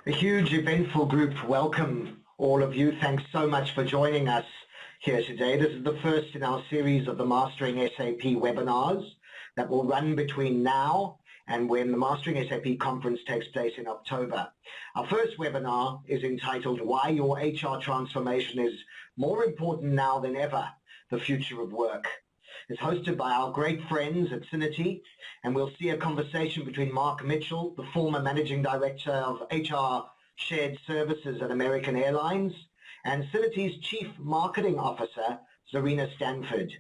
A huge eventful group. Welcome all of you. Thanks so much for joining us here today. This is the first in our series of the Mastering SAP webinars that will run between now and when the Mastering SAP conference takes place in October. Our first webinar is entitled Why Your HR Transformation is More Important Now Than Ever, the Future of Work. It's hosted by our great friends at Syniti, and we'll see a conversation between Mark Mitchell, the former Managing Director of HR Shared Services at American Airlines, and Syniti's Chief Marketing Officer, Zarina Stanford.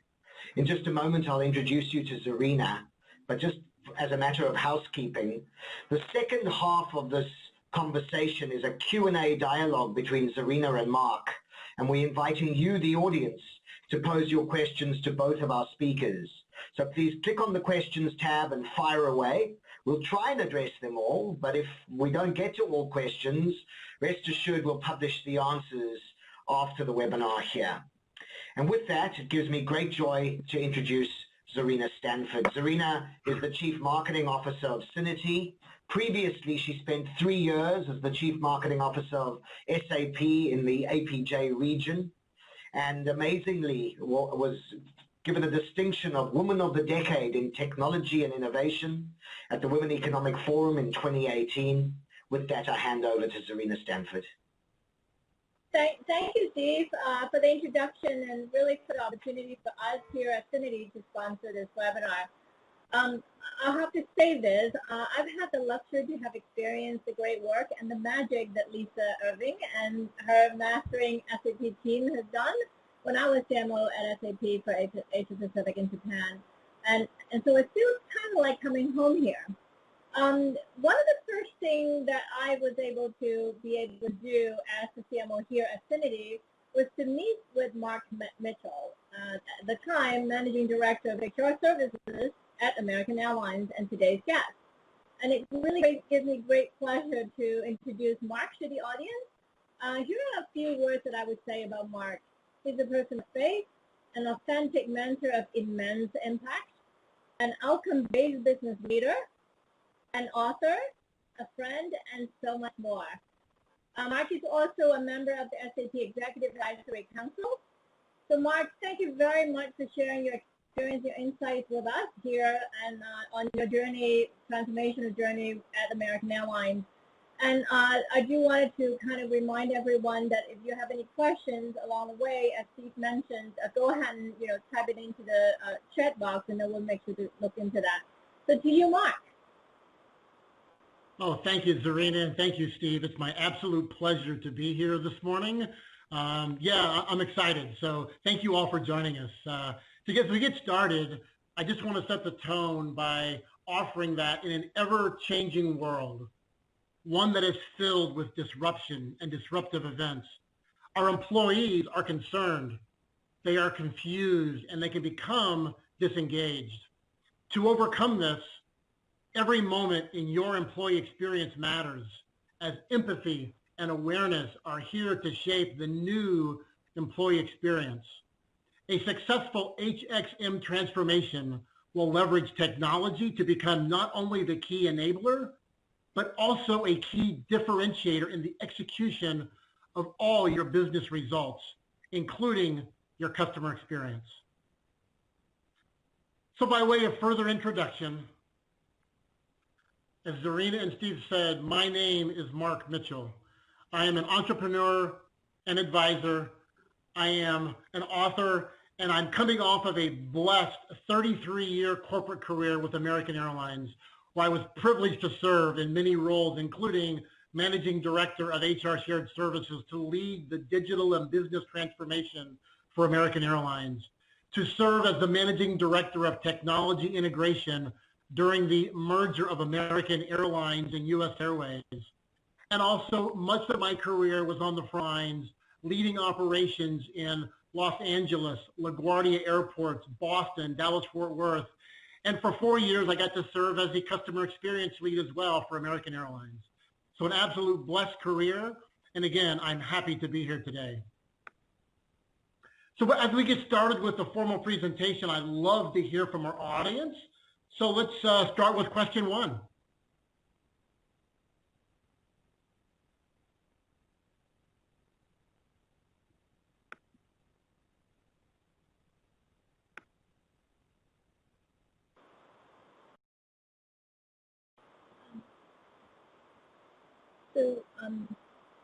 In just a moment, I'll introduce you to Zarina, but just as a matter of housekeeping, the second half of this conversation is a Q&A dialogue between Zarina and Mark, and we're inviting you, the audience, to pose your questions to both of our speakers. So please click on the questions tab and fire away. We'll try and address them all, but if we don't get to all questions, rest assured we'll publish the answers after the webinar here. And with that, it gives me great joy to introduce Zarina Stanford. Zarina is the Chief Marketing Officer of Syniti. Previously, she spent 3 years as the Chief Marketing Officer of SAP in the APJ region, and amazingly was given a distinction of Woman of the Decade in Technology and Innovation at the Women Economic Forum in 2018. With that, I hand over to Zarina Stanford. Thank you, Steve, for the introduction and really for the opportunity for us here at Syniti to sponsor this webinar. I'll have to say this, I've had the luxury to have experienced the great work and the magic that Lisa Irving and her Mastering SAP team has done when I was CMO at SAP for Asia Pacific in Japan. And so it feels kind of like coming home here. One of the first things that I was able to do as the CMO here at Syniti was to meet with Mark Mitchell, at the time Managing Director of HR Services at American Airlines and today's guest. And it really gives me great pleasure to introduce Mark to the audience. Here are a few words that I would say about Mark. He's a person of faith, an authentic mentor of immense impact, an outcome-based business leader, an author, a friend, and so much more. Mark is also a member of the SAP Executive Advisory Council. So Mark, thank you very much for sharing your experience, your insights with us here and on your journey, transformational journey at American Airlines. And I do wanted to kind of remind everyone that if you have any questions along the way, as Steve mentioned, go ahead and type it into the chat box, and then we'll make sure to look into that. So to you, Mark. Oh, thank you, Zarina, and thank you, Steve. It's my absolute pleasure to be here this morning. Yeah, I'm excited. So thank you all for joining us. As we get started, I just want to set the tone by offering that in an ever-changing world, one that is filled with disruption and disruptive events, our employees are concerned, they are confused, and they can become disengaged. To overcome this, every moment in your employee experience matters, as empathy and awareness are here to shape the new employee experience. A successful HXM transformation will leverage technology to become not only the key enabler, but also a key differentiator in the execution of all your business results, including your customer experience. So by way of further introduction, as Zarina and Steve said, my name is Mark Mitchell. I am an entrepreneur and advisor. I am an author, and I'm coming off of a blessed 33-year corporate career with American Airlines, where I was privileged to serve in many roles, including Managing Director of HR Shared Services to lead the digital and business transformation for American Airlines, to serve as the Managing Director of Technology Integration during the merger of American Airlines and U.S. Airways. And also, much of my career was on the front lines, leading operations in Los Angeles, LaGuardia airports, Boston, Dallas-Fort Worth. And for 4 years, I got to serve as the customer experience lead as well for American Airlines. So an absolute blessed career. And again, I'm happy to be here today. So as we get started with the formal presentation, I'd love to hear from our audience. So let's start with question one. So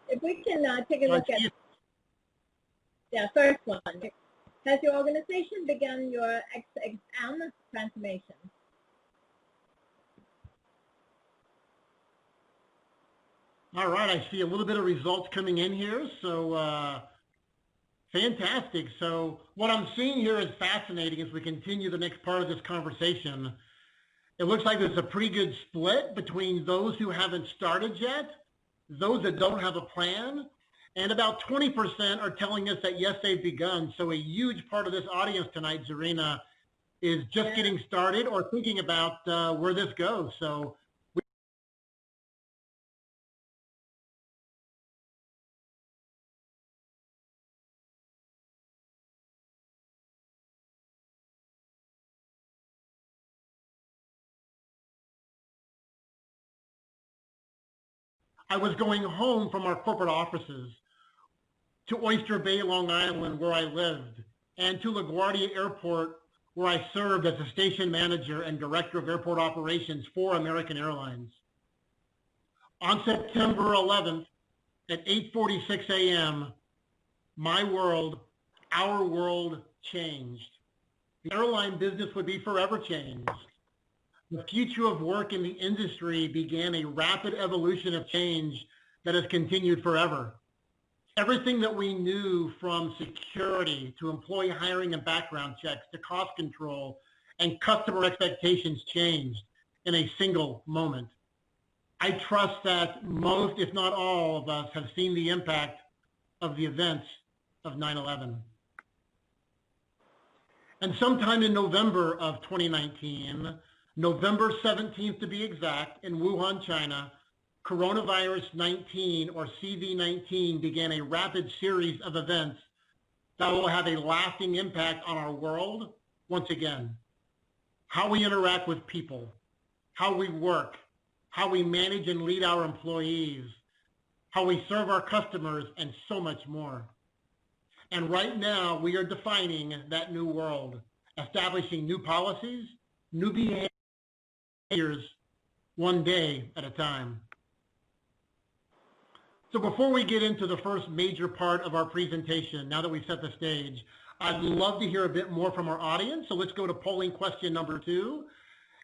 if we can take a look at, first one. Has your organization begun your XXM transformation? All right, I see a little bit of results coming in here, so fantastic. So what I'm seeing here is fascinating as we continue the next part of this conversation. It looks like there's a pretty good split between those who haven't started yet, those that don't have a plan, and about 20% are telling us that yes, they've begun. So a huge part of this audience tonight, Zarina, is just getting started or thinking about where this goes. So I was going home from our corporate offices to Oyster Bay, Long Island, where I lived, and to LaGuardia Airport, where I served as a station manager and director of airport operations for American Airlines. On September 11th at 8:46 a.m., my world, our world changed. The airline business would be forever changed. The future of work in the industry began a rapid evolution of change that has continued forever. Everything that we knew, from security to employee hiring and background checks to cost control and customer expectations, changed in a single moment. I trust that most, if not all of us, have seen the impact of the events of 9/11. And sometime in November of 2019, November 17th to be exact, in Wuhan, China, coronavirus 19 or CV-19 began a rapid series of events that will have a lasting impact on our world once again. How we interact with people, how we work, how we manage and lead our employees, how we serve our customers, and so much more. And right now, we are defining that new world, establishing new policies, new behaviors, one day at a time. So before we get into the first major part of our presentation, now that we've set the stage, I'd love to hear a bit more from our audience. So let's go to polling question number 2.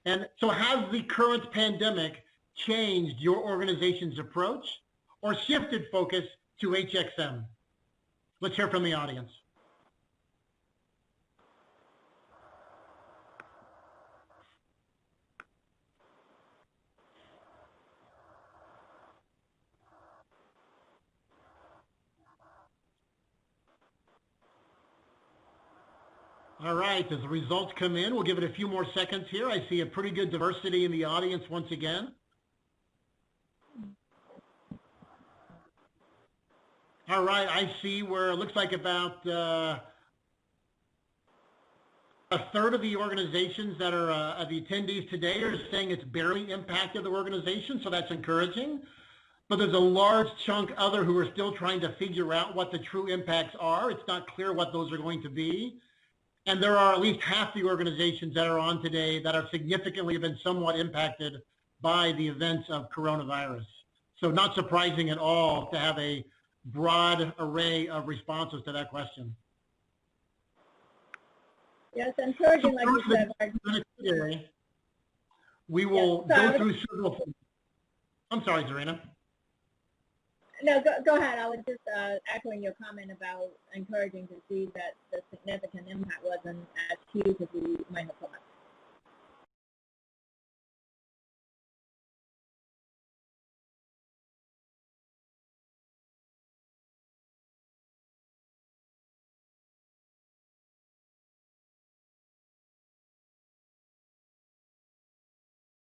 And so has the current pandemic changed your organization's approach or shifted focus to HXM? Let's hear from the audience. All right, as the results come in, we'll give it a few more seconds here. I see a pretty good diversity in the audience once again. All right, I see where it looks like about a third of the organizations that are of the attendees today are saying it's barely impacted the organization, so that's encouraging. But there's a large chunk other who are still trying to figure out what the true impacts are. It's not clear what those are going to be. And there are at least half the organizations that are on today that are significantly been somewhat impacted by the events of coronavirus. So not surprising at all to have a broad array of responses to that question. Yes, encouraging, like you said. We will go through several things. I'm sorry, Zarina. No, go ahead. I was just echoing your comment about encouraging to see that the significant impact wasn't as huge as we might have thought.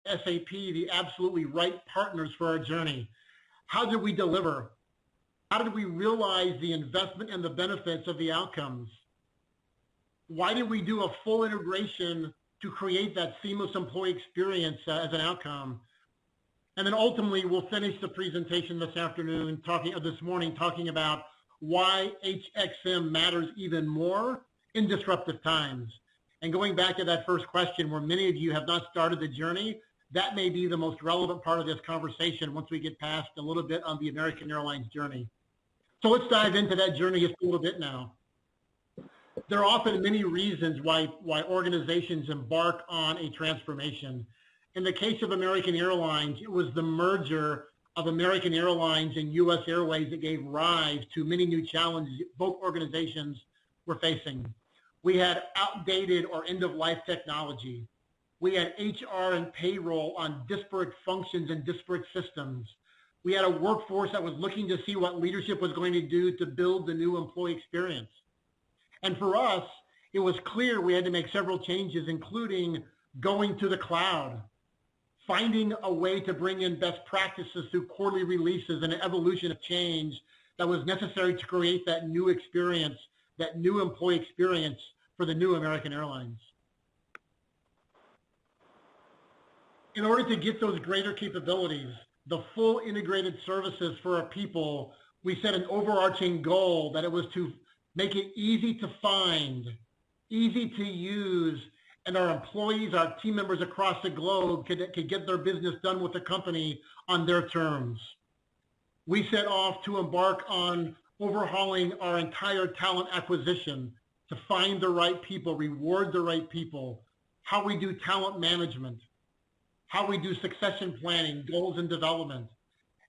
SAP, the absolutely right partners for our journey. How did we deliver? How did we realize the investment and the benefits of the outcomes? Why did we do a full integration to create that seamless employee experience as an outcome? And then ultimately, we'll finish the presentation this morning, talking about why HXM matters even more in disruptive times. And going back to that first question, where many of you have not started the journey, that may be the most relevant part of this conversation once we get past a little bit on the American Airlines journey. So let's dive into that journey just a little bit now. There are often many reasons why organizations embark on a transformation. In the case of American Airlines, it was the merger of American Airlines and U.S. Airways that gave rise to many new challenges both organizations were facing. We had outdated or end-of-life technology. We had HR and payroll on disparate functions and disparate systems. We had a workforce that was looking to see what leadership was going to do to build the new employee experience. And for us, it was clear we had to make several changes, including going to the cloud, finding a way to bring in best practices through quarterly releases and an evolution of change that was necessary to create that new experience, that new employee experience for the new American Airlines. In order to get those greater capabilities, the full integrated services for our people, we set an overarching goal that it was to make it easy to find, easy to use, and our employees, our team members across the globe could get their business done with the company on their terms. We set off to embark on overhauling our entire talent acquisition to find the right people, reward the right people, how we do talent management, how we do succession planning, goals and development.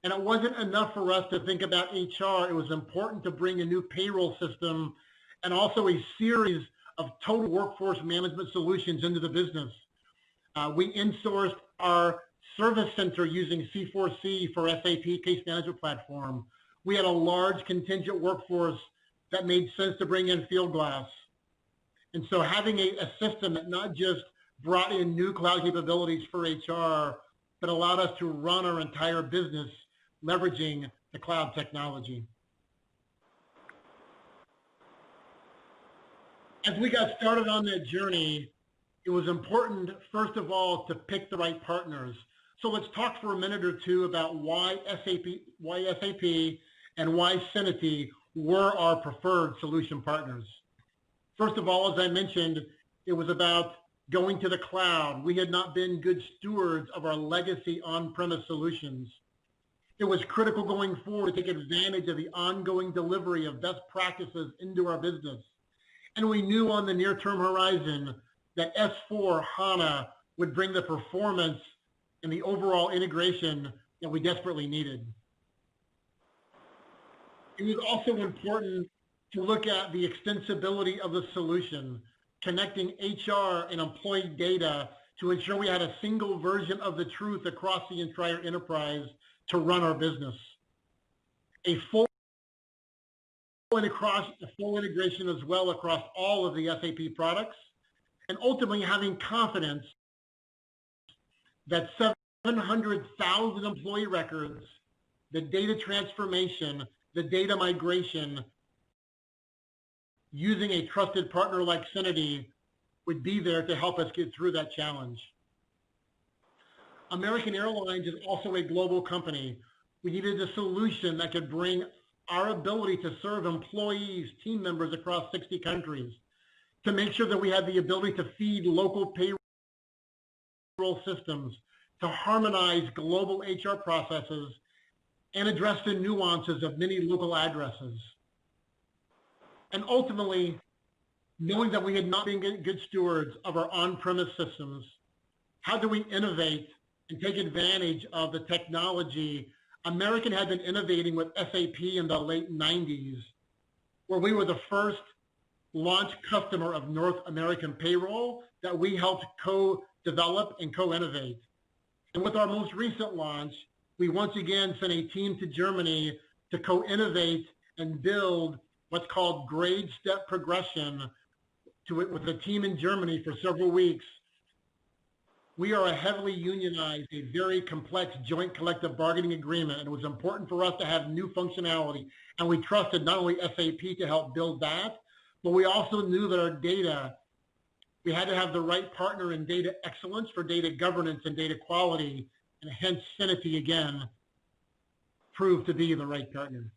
And it wasn't enough for us to think about HR. It was important to bring a new payroll system and also a series of total workforce management solutions into the business. We insourced our service center using C4C for SAP case management platform. We had a large contingent workforce that made sense to bring in Fieldglass. And so having a system that not just brought in new cloud capabilities for HR, but allowed us to run our entire business leveraging the cloud technology. As we got started on that journey, it was important, first of all, to pick the right partners. So let's talk for a minute or two about why SAP and why Syniti were our preferred solution partners. First of all, as I mentioned, it was about going to the cloud. We had not been good stewards of our legacy on-premise solutions. It was critical going forward to take advantage of the ongoing delivery of best practices into our business. And we knew on the near-term horizon that S4 HANA would bring the performance and the overall integration that we desperately needed. It was also important to look at the extensibility of the solution, connecting HR and employee data to ensure we had a single version of the truth across the entire enterprise to run our business. A full integration as well across all of the SAP products, and ultimately having confidence that 700,000 employee records, the data transformation, the data migration, using a trusted partner like Syniti would be there to help us get through that challenge. American Airlines is also a global company. We needed a solution that could bring our ability to serve employees, team members across 60 countries, to make sure that we had the ability to feed local payroll systems, to harmonize global HR processes, and address the nuances of many local addresses. And ultimately, knowing that we had not been good stewards of our on-premise systems, how do we innovate and take advantage of the technology? American had been innovating with SAP in the late 90s, where we were the first launch customer of North American Payroll that we helped co-develop and co-innovate. And with our most recent launch, we once again sent a team to Germany to co-innovate and build what's called grade step progression with a team in Germany for several weeks. We are a heavily unionized, a very complex joint collective bargaining agreement, and it was important for us to have new functionality. And we trusted not only SAP to help build that, but we also knew that our data, we had to have the right partner in data excellence for data governance and data quality, and hence Syniti again proved to be the right partner.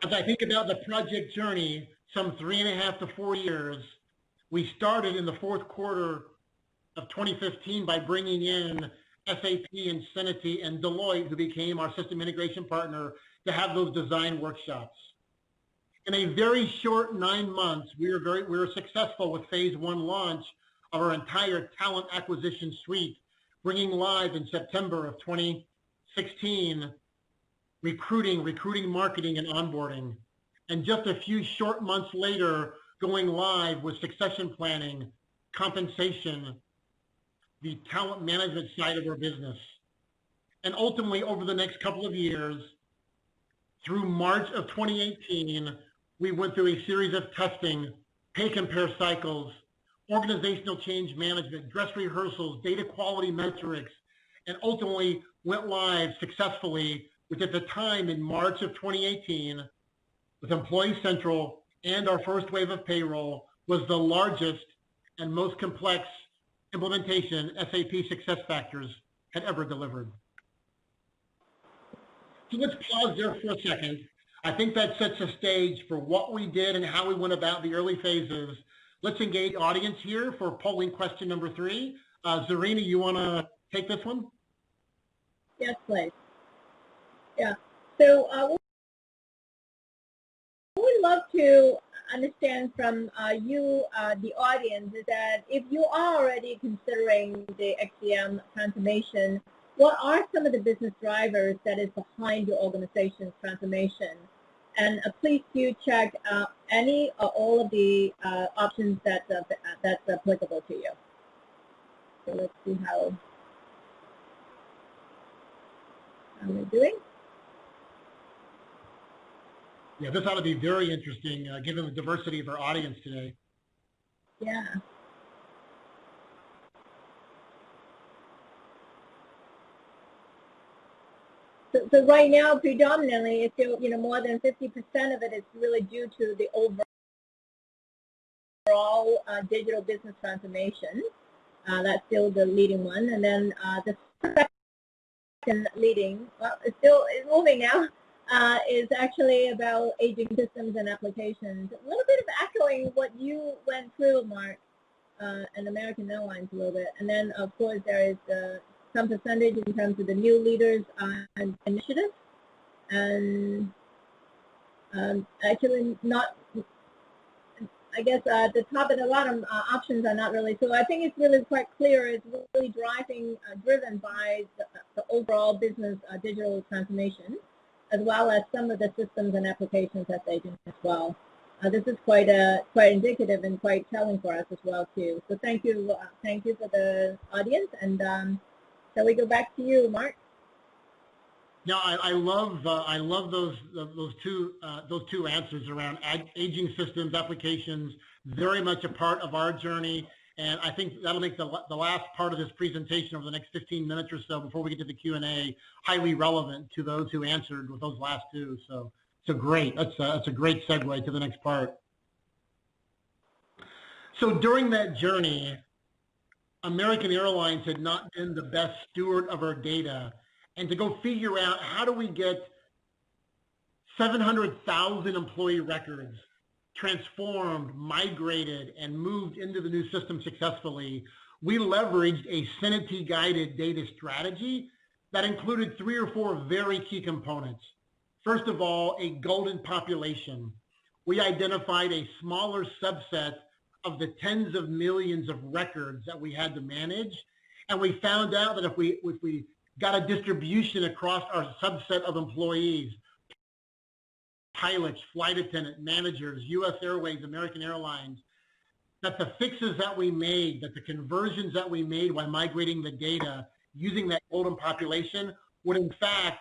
As I think about the project journey, some 3.5 to 4 years, we started in the fourth quarter of 2015 by bringing in SAP and Syniti and Deloitte, who became our system integration partner, to have those design workshops. In a very short 9 months, we were successful with phase 1 launch of our entire talent acquisition suite, bringing live in September of 2016, recruiting, marketing, and onboarding. And just a few short months later, going live with succession planning, compensation, the talent management side of our business. And ultimately, over the next couple of years, through March of 2018, we went through a series of testing, pay compare cycles, organizational change management, dress rehearsals, data quality metrics, and ultimately went live successfully, which at the time in March of 2018, with Employee Central and our first wave of payroll, was the largest and most complex implementation SAP SuccessFactors had ever delivered. So let's pause there for a second. I think that sets the stage for what we did and how we went about the early phases. Let's engage audience here for polling question number 3. Zarina, you want to take this one? Yes, please. Yeah. So what we'd love to understand from you, the audience, is that if you are already considering the XCM transformation, what are some of the business drivers that is behind your organization's transformation? And please do check any or all of the options that's applicable to you. So let's see how we're doing. Yeah, this ought to be very interesting given the diversity of our audience today. Yeah. So right now, predominantly, it's still, more than 50% of it is really due to the overall digital business transformation. That's still the leading one. And then the second leading, well, it's moving now, is actually about aging systems and applications. A little bit of echoing what you went through, Mark, and American Airlines a little bit. And then, of course, there is some percentage in terms of the new leaders and initiatives, and actually not, I guess the top and the bottom options are not really, so I think it's really quite clear it's really driven by the overall business digital transformation, as well as some of the systems and applications that they do as well. This is quite indicative and quite telling for us as well too. So thank you for the audience, and shall we go back to you, Mark? No, I love those two answers around aging systems, applications, very much a part of our journey, and I think that'll make the last part of this presentation over the next 15 minutes or so before we get to the Q&A highly relevant to those who answered with those last two. So great. That's a great segue to the next part. So during that journey, American Airlines had not been the best steward of our data, and to go figure out how do we get 700,000 employee records transformed, migrated, and moved into the new system successfully, we leveraged a Syniti-guided data strategy that included 3 or 4 very key components. First of all, a golden population. We identified a smaller subset of the tens of millions of records that we had to manage, and we found out that if we got a distribution across our subset of employees, pilots, flight attendant, managers, U.S. Airways, American Airlines, that the fixes that we made, that the conversions that we made while migrating the data using that golden population would in fact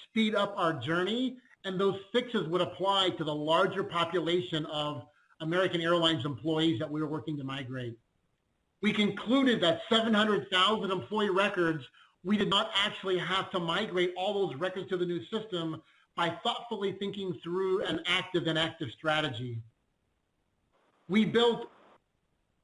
speed up our journey, and those fixes would apply to the larger population of American Airlines employees that we were working to migrate. We concluded that 700,000 employee records, we did not actually have to migrate all those records to the new system by thoughtfully thinking through an active and active strategy. We built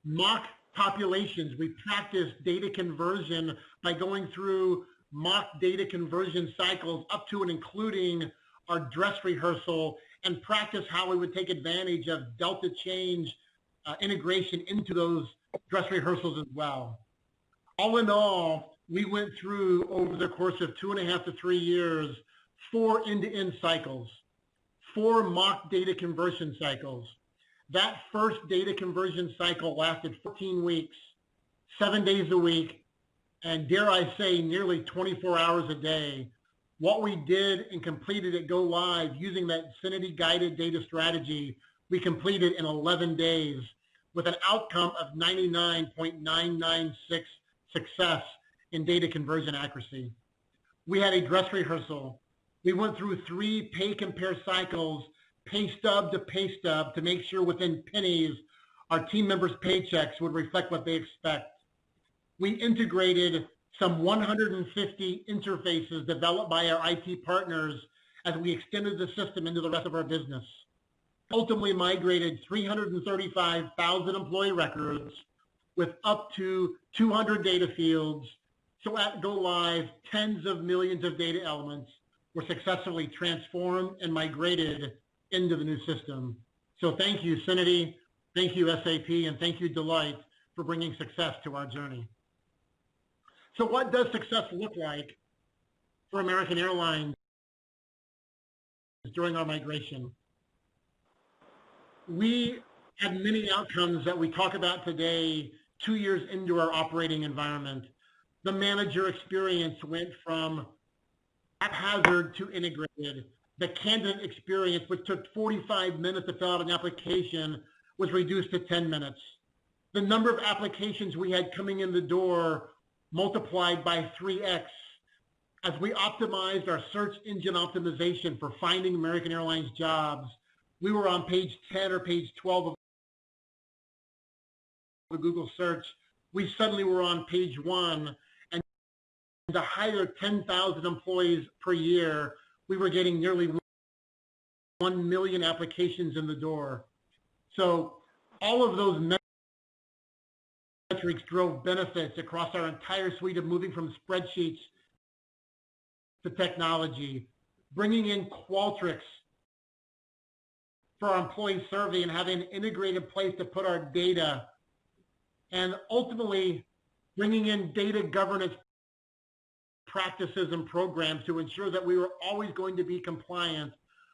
mock populations. We practiced data conversion by going through mock data conversion cycles up to and including our dress rehearsal, and practice how we would take advantage of Delta change integration into those dress rehearsals as well. All in all, we went through, over the course of 2.5 to 3 years, 4 end-to-end cycles, 4 mock data conversion cycles. That first data conversion cycle lasted 14 weeks, 7 days a week, and dare I say, nearly 24 hours a day. What we did and completed at Go Live using that Syniti guided data strategy, we completed in 11 days with an outcome of 99.996 success in data conversion accuracy. We had a dress rehearsal. We went through 3 pay compare cycles, pay stub to pay stub, to make sure within pennies our team members' paychecks would reflect what they expect. We integrated some 150 interfaces developed by our IT partners as we extended the system into the rest of our business. Ultimately migrated 335,000 employee records with up to 200 data fields. So at Go Live, tens of millions of data elements were successfully transformed and migrated into the new system. So thank you, Syniti, thank you, SAP, and thank you, Deloitte, for bringing success to our journey. So what does success look like for American Airlines during our migration? We had many outcomes that we talk about today, 2 years into our operating environment. The manager experience went from haphazard to integrated. The candidate experience, which took 45 minutes to fill out an application, was reduced to 10 minutes. The number of applications we had coming in the door multiplied by 3x. As we optimized our search engine optimization for finding American Airlines jobs, we were on page 10 or page 12 of the Google search. We suddenly were on page 1, and to hire 10,000 employees per year, we were getting nearly 1 million applications in the door. So all of those metrics drove benefits across our entire suite of moving from spreadsheets to technology, bringing in Qualtrics for our employee survey and having an integrated place to put our data, and ultimately bringing in data governance practices and programs to ensure that we were always going to be compliant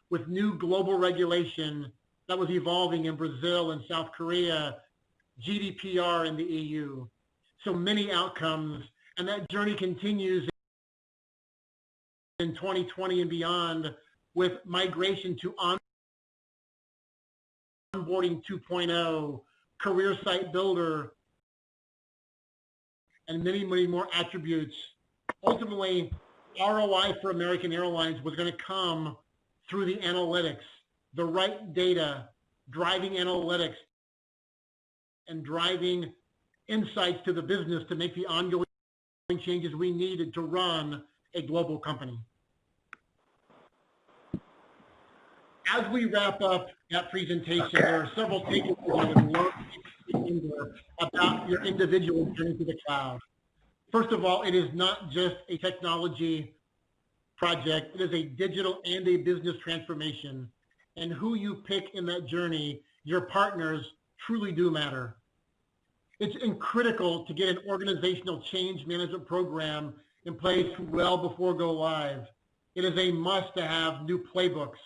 with new global regulation that was evolving in Brazil and South Korea, GDPR in the EU. So many outcomes, and that journey continues in 2020 and beyond with migration to onboarding 2.0, career site builder, and many, many more attributes. Ultimately, ROI for American Airlines was going to come through the analytics, the right data, driving analytics, and driving insights to the business to make the ongoing changes we needed to run a global company. As we wrap up that presentation, there are several takeaways I would love to share about your individual journey to the cloud. First of all, it is not just a technology project. It is a digital and a business transformation. And who you pick in that journey, your partners, truly do matter. It's critical to get an organizational change management program in place well before Go Live. It is a must to have new playbooks,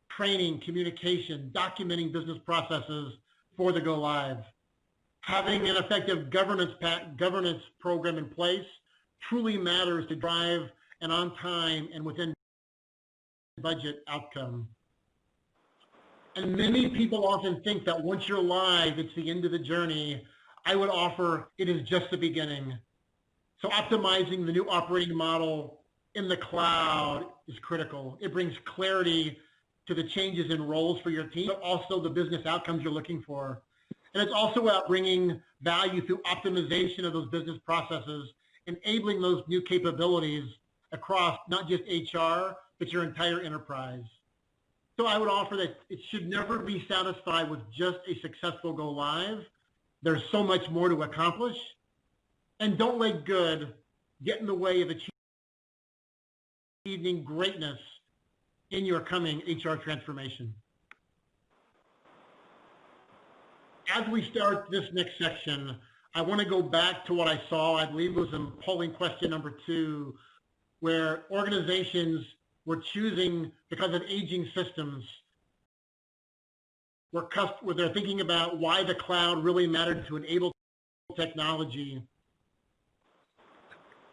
training, communication, documenting business processes for the Go Live. Having an effective governance program in place truly matters to drive an on-time and within budget outcome. And many people often think that once you're live, it's the end of the journey. I would offer it is just the beginning. So optimizing the new operating model in the cloud is critical. It brings clarity to the changes in roles for your team, but also the business outcomes you're looking for. And it's also about bringing value through optimization of those business processes, enabling those new capabilities across not just HR, but your entire enterprise. So I would offer that it should never be satisfied with just a successful Go Live. There's so much more to accomplish. And don't let good get in the way of achieving greatness in your coming HR transformation. As we start this next section, I want to go back to what I saw, I believe it was in polling question number 2, where organizations were choosing, because of aging systems, where they're thinking about why the cloud really mattered to enable technology.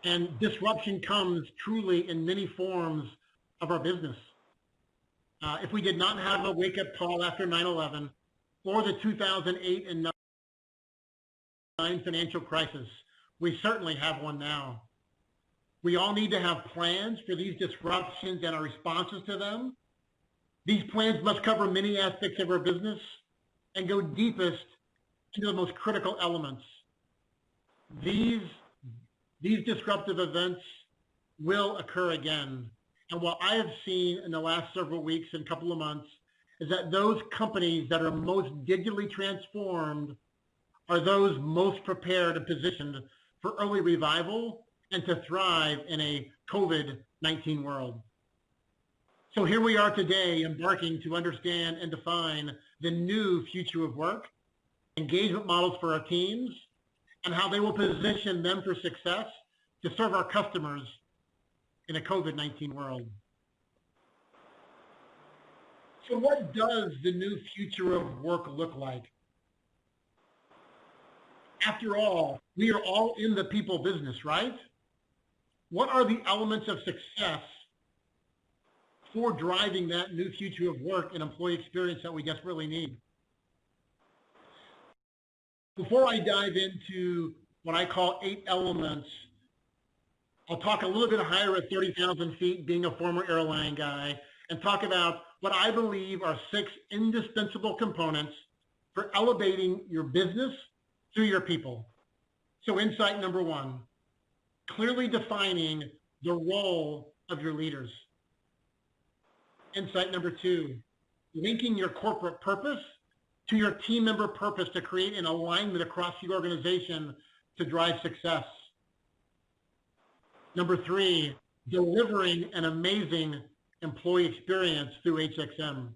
And disruption comes truly in many forms of our business. If we did not have a wake-up call after 9/11 or the 2008 and 9 financial crisis, we certainly have one now. We all need to have plans for these disruptions and our responses to them. These plans must cover many aspects of our business and go deepest into the most critical elements. These disruptive events will occur again. And what I have seen in the last several weeks and couple of months is that those companies that are most digitally transformed are those most prepared and positioned for early revival and to thrive in a COVID-19 world. So here we are today, embarking to understand and define the new future of work, engagement models for our teams, and how they will position them for success to serve our customers in a COVID-19 world. So what does the new future of work look like? After all, we are all in the people business, right? What are the elements of success for driving that new future of work and employee experience that we desperately need? Before I dive into what I call 8 elements, I'll talk a little bit higher at 30,000 feet, being a former airline guy, and talk about what I believe are 6 indispensable components for elevating your business through your people. So insight number 1, clearly defining the role of your leaders. Insight number 2, linking your corporate purpose to your team member purpose to create an alignment across the organization to drive success. Number 3, delivering an amazing employee experience through HXM.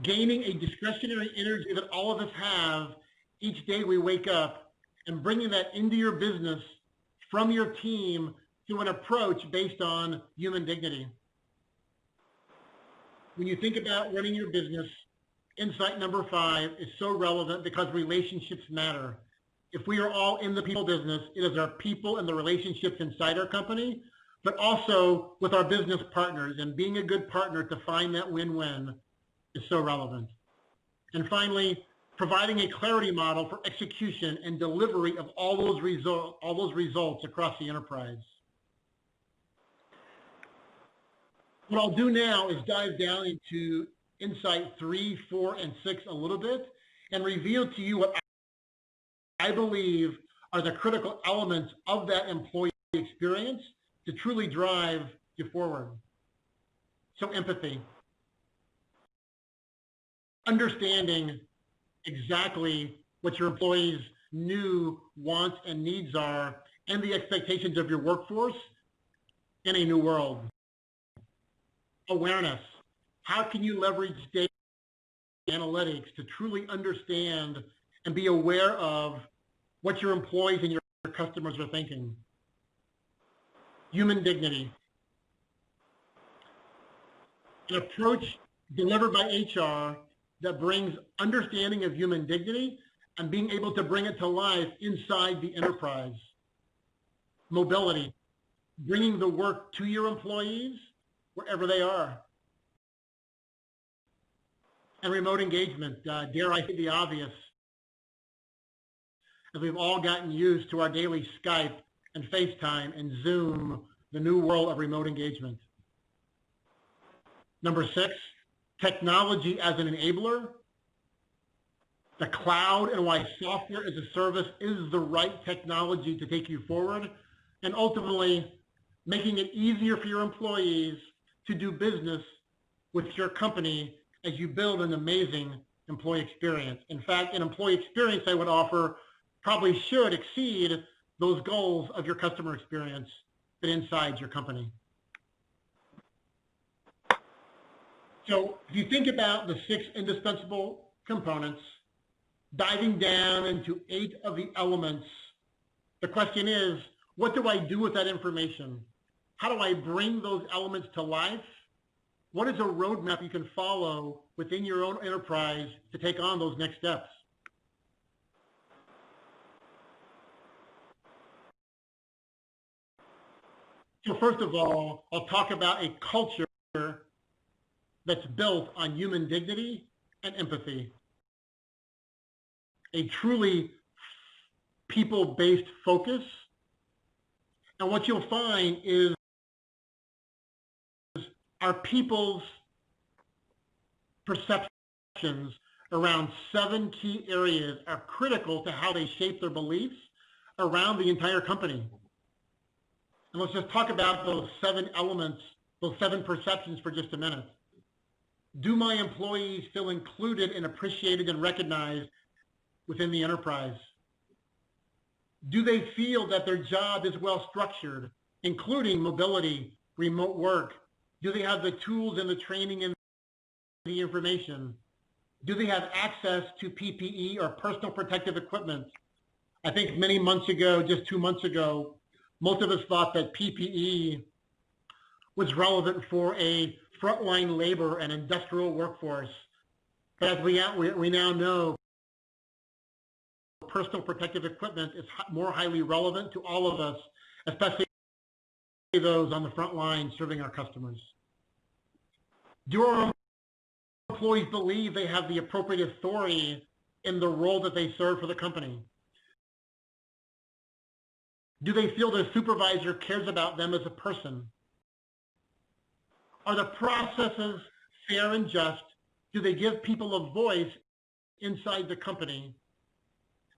Gaining a discretionary energy that all of us have each day we wake up and bringing that into your business from your team through an approach based on human dignity. When you think about running your business, insight number 5 is so relevant because relationships matter. If we are all in the people business, it is our people and the relationships inside our company, but also with our business partners, and being a good partner to find that win-win is so relevant. And finally, providing a clarity model for execution and delivery of all those results across the enterprise. What I'll do now is dive down into insight 3, 4, and 6 a little bit and reveal to you what I believe are the critical elements of that employee experience to truly drive you forward. So empathy. Understanding exactly what your employees' new wants and needs are and the expectations of your workforce in a new world. Awareness. How can you leverage data analytics to truly understand and be aware of what your employees and your customers are thinking? Human dignity. An approach delivered by HR that brings understanding of human dignity and being able to bring it to life inside the enterprise. Mobility. Bringing the work to your employees wherever they are. And remote engagement, dare I say the obvious, as we've all gotten used to our daily Skype and FaceTime and Zoom, the new world of remote engagement. Number 6, technology as an enabler. The cloud and why software as a service is the right technology to take you forward, and ultimately making it easier for your employees to do business with your company as you build an amazing employee experience. In fact, an employee experience I would offer probably should exceed those goals of your customer experience that inside your company. So if you think about the 6 indispensable components, diving down into 8 of the elements. The question is, what do I do with that information? How do I bring those elements to life? What is a roadmap you can follow within your own enterprise to take on those next steps? So first of all, I'll talk about a culture that's built on human dignity and empathy. A truly people-based focus. And what you'll find is our people's perceptions around 7 key areas are critical to how they shape their beliefs around the entire company. And let's just talk about those 7 elements, those 7 perceptions for just a minute. Do my employees feel included and appreciated and recognized within the enterprise? Do they feel that their job is well structured, including mobility, remote work? Do they have the tools and the training and the information? Do they have access to PPE or personal protective equipment? I think many months ago, just 2 months ago, most of us thought that PPE was relevant for a frontline labor and industrial workforce. But as we now know, personal protective equipment is more highly relevant to all of us, especially those on the front line serving our customers. Do our employees believe they have the appropriate authority in the role that they serve for the company? Do they feel their supervisor cares about them as a person? Are the processes fair and just? Do they give people a voice inside the company?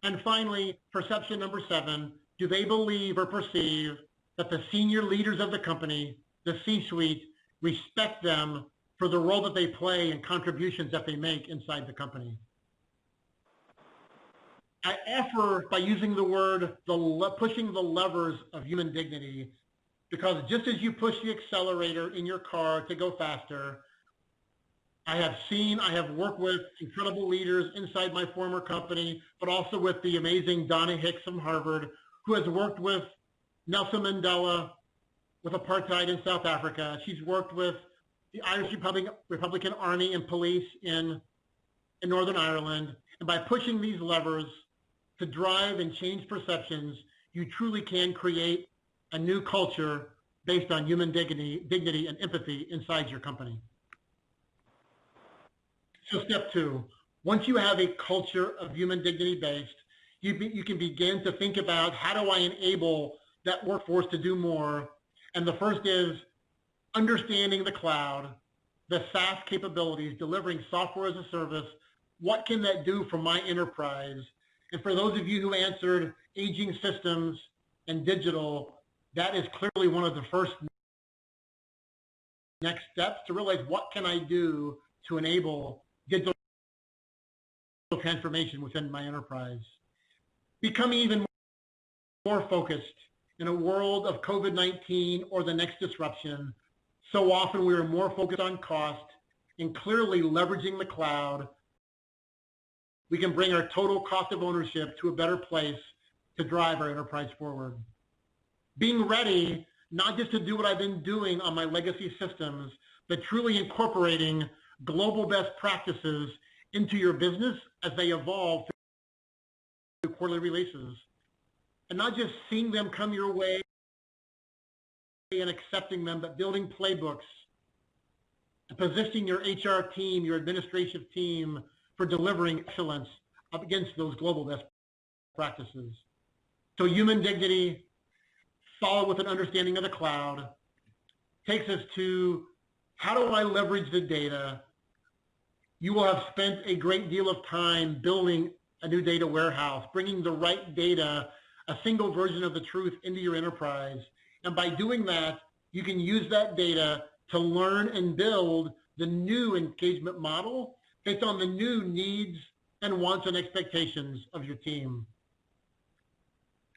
And finally, perception number 7, do they believe or perceive that the senior leaders of the company, the C-suite, respect them for the role that they play and contributions that they make inside the company? I offer, by using the word, pushing the levers of human dignity, because just as you push the accelerator in your car to go faster, I have worked with incredible leaders inside my former company, but also with the amazing Donna Hicks from Harvard, who has worked with Nelson Mandela with apartheid in South Africa. She's worked with the Irish Republican Army and Police in Northern Ireland. And by pushing these levers to drive and change perceptions, you truly can create a new culture based on human dignity and empathy inside your company. So step 2, once you have a culture of human dignity based, you can begin to think about, how do I enable that workforce to do more? And the first is understanding the cloud, the SaaS capabilities, delivering software as a service. What can that do for my enterprise? And for those of you who answered aging systems and digital, that is clearly one of the first next steps to realize, what can I do to enable digital transformation within my enterprise? Becoming even more focused in a world of COVID-19 or the next disruption. So often we are more focused on cost, and clearly leveraging the cloud, we can bring our total cost of ownership to a better place to drive our enterprise forward. Being ready, not just to do what I've been doing on my legacy systems, but truly incorporating global best practices into your business as they evolve through quarterly releases. And not just seeing them come your way and accepting them, but building playbooks and positioning your HR team, your administrative team for delivering excellence up against those global best practices. So human dignity, followed with an understanding of the cloud, takes us to, how do I leverage the data? You will have spent a great deal of time building a new data warehouse, bringing the right data, a single version of the truth into your enterprise. And by doing that, you can use that data to learn and build the new engagement model based on the new needs and wants and expectations of your team.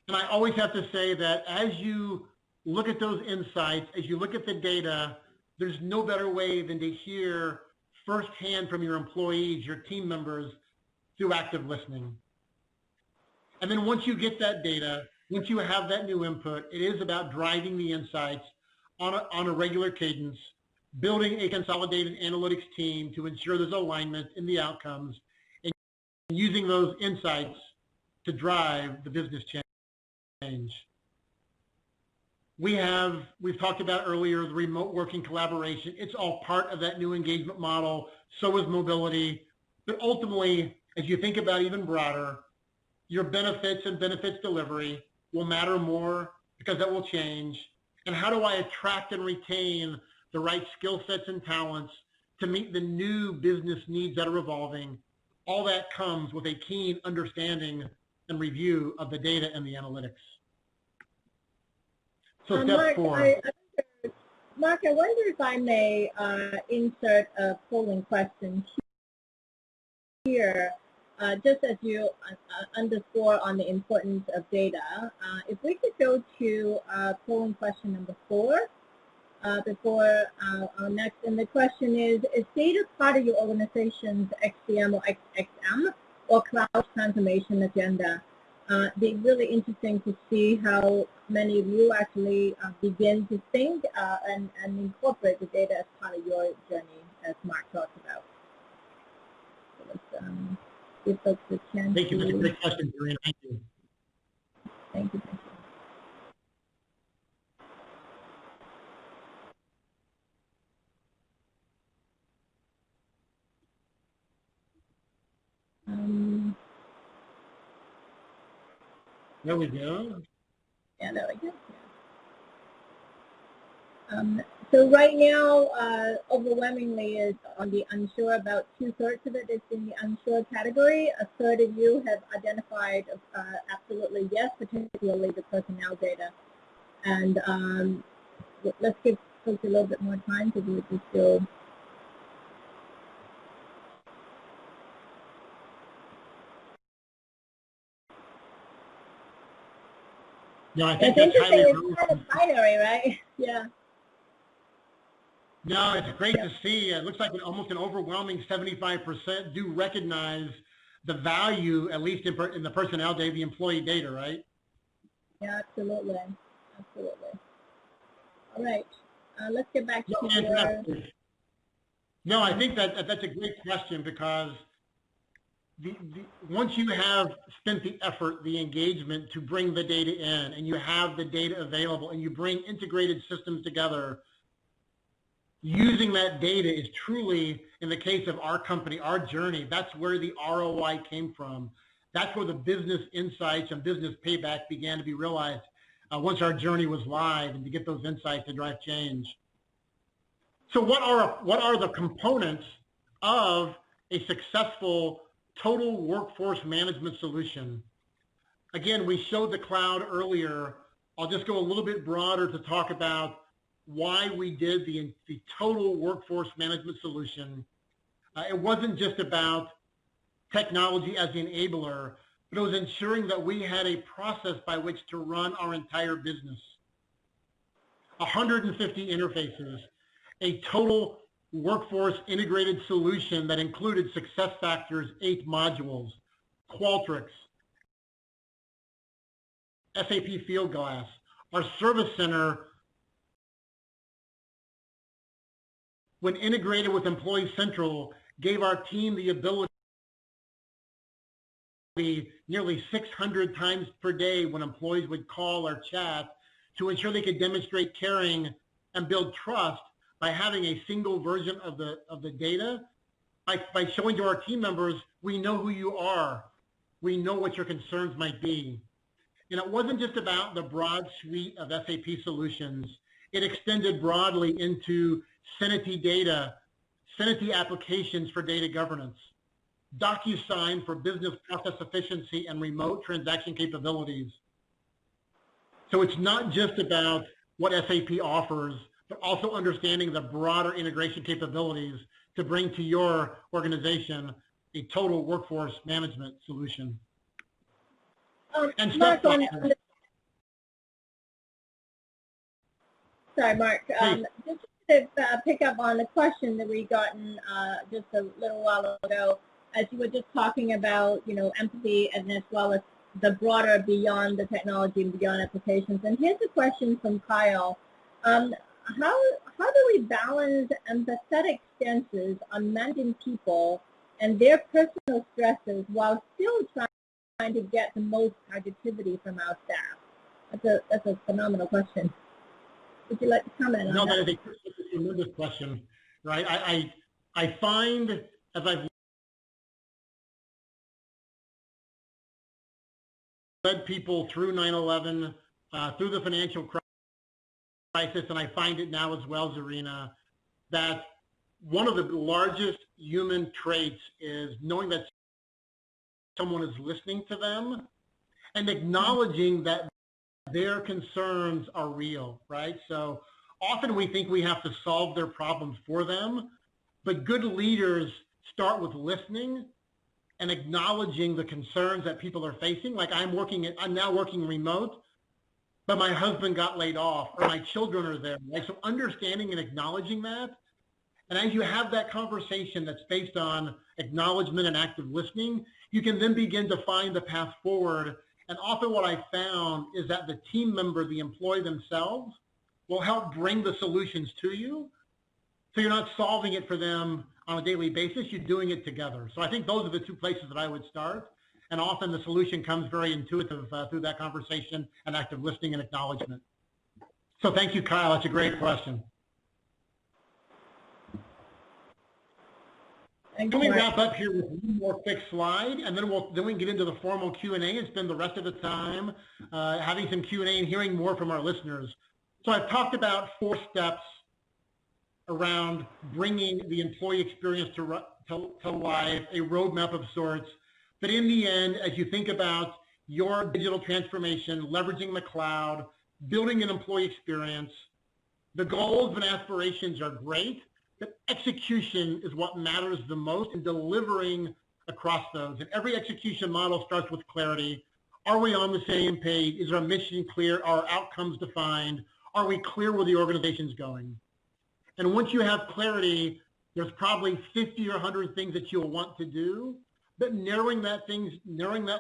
And I always have to say that as you look at those insights, as you look at the data, there's no better way than to hear firsthand from your employees, your team members, through active listening. And then once you get that data, once you have that new input, it is about driving the insights on a regular cadence, building a consolidated analytics team to ensure there's alignment in the outcomes, and using those insights to drive the business change. We've talked about earlier the remote working collaboration. It's all part of that new engagement model. So is mobility. But ultimately, as you think about even broader, your benefits and benefits delivery will matter more because that will change. And how do I attract and retain the right skill sets and talents to meet the new business needs that are evolving? All that comes with a keen understanding and review of the data and the analytics. So step 4. Mark, I wonder if I may insert a polling question here, just as you underscore on the importance of data. If we could go to polling question number 4 before our next, and the question is data part of your organization's XDM or XXM or cloud transformation agenda? It'd be really interesting to see how many of you actually begin to think and incorporate the data as part of your journey, as Mark talked about. So let's give folks a chance. Thank you. That's a great question, Serena. Thank you. Thank you. There we go. Yeah, there we go. So right now, overwhelmingly is on the unsure. About 2/3 of it is in the unsure category. A third of you have identified absolutely yes, particularly the personnel data. And let's give folks a little bit more time to do it still. No, I think it's that's highly interesting. It's kind of binary, right? Yeah. No, it's great to see. It looks like almost an overwhelming 75% do recognize the value, at least in the personnel data, the employee data, right? Yeah, absolutely. Absolutely. All right. Let's get back to your... No, I think that's a great question, because once you have spent the effort, the engagement to bring the data in, and you have the data available, and you bring integrated systems together, using that data is truly, in the case of our company, our journey, that's where the ROI came from. That's where the business insights and business payback began to be realized once our journey was live, and to get those insights to drive change. So what are the components of a successful total workforce management solution? Again, we showed the cloud earlier. I'll just go a little bit broader to talk about why we did the total workforce management solution. It wasn't just about technology as the enabler, but it was ensuring that we had a process by which to run our entire business. 150 interfaces, a total workforce integrated solution that included SuccessFactors 8 modules, Qualtrics, SAP Fieldglass, our service center. When integrated with Employee Central, gave our team the ability nearly 600 times per day when employees would call or chat to ensure they could demonstrate caring and build trust by having a single version of the data, by showing to our team members, we know who you are. We know what your concerns might be. And it wasn't just about the broad suite of SAP solutions. It extended broadly into Syniti data, Syniti applications for data governance, DocuSign for business process efficiency and remote transaction capabilities. So it's not just about what SAP offers, but also understanding the broader integration capabilities to bring to your organization a total workforce management solution. And Mark, sorry, Mark. Just to pick up on the question that we gotten just a little while ago, as you were just talking about, empathy and as well as the broader beyond the technology and beyond applications. And here's a question from Kyle. How do we balance empathetic stances on managing people and their personal stresses while still trying to get the most productivity from our staff? That's a phenomenal question. Would you like to comment on that? No, I think it's a tremendous question, right? I find as I've led people through 9/11, through the financial crisis, and I find it now as well, Zarina, that one of the largest human traits is knowing that someone is listening to them and acknowledging that their concerns are real, right? So often we think we have to solve their problems for them, but good leaders start with listening and acknowledging the concerns that people are facing. Like I'm now working remote, but my husband got laid off or my children are there, right? So understanding and acknowledging that. And as you have that conversation that's based on acknowledgement and active listening, you can then begin to find the path forward. And often what I found is that the team member, the employee themselves, will help bring the solutions to you. So you're not solving it for them on a daily basis, you're doing it together. So I think those are the two places that I would start. And often the solution comes very intuitive through that conversation and active listening and acknowledgement. So thank you, Kyle. That's a great question. Let me wrap up here with one more quick slide, and then we can get into the formal Q&A and spend the rest of the time having some Q&A and hearing more from our listeners. So I've talked about 4 steps around bringing the employee experience to life, a roadmap of sorts. But in the end, as you think about your digital transformation, leveraging the cloud, building an employee experience, the goals and aspirations are great, but execution is what matters the most in delivering across those. And every execution model starts with clarity. Are we on the same page? Is our mission clear? Are our outcomes defined? Are we clear where the organization's going? And once you have clarity, there's probably 50 or 100 things that you'll want to do, but narrowing that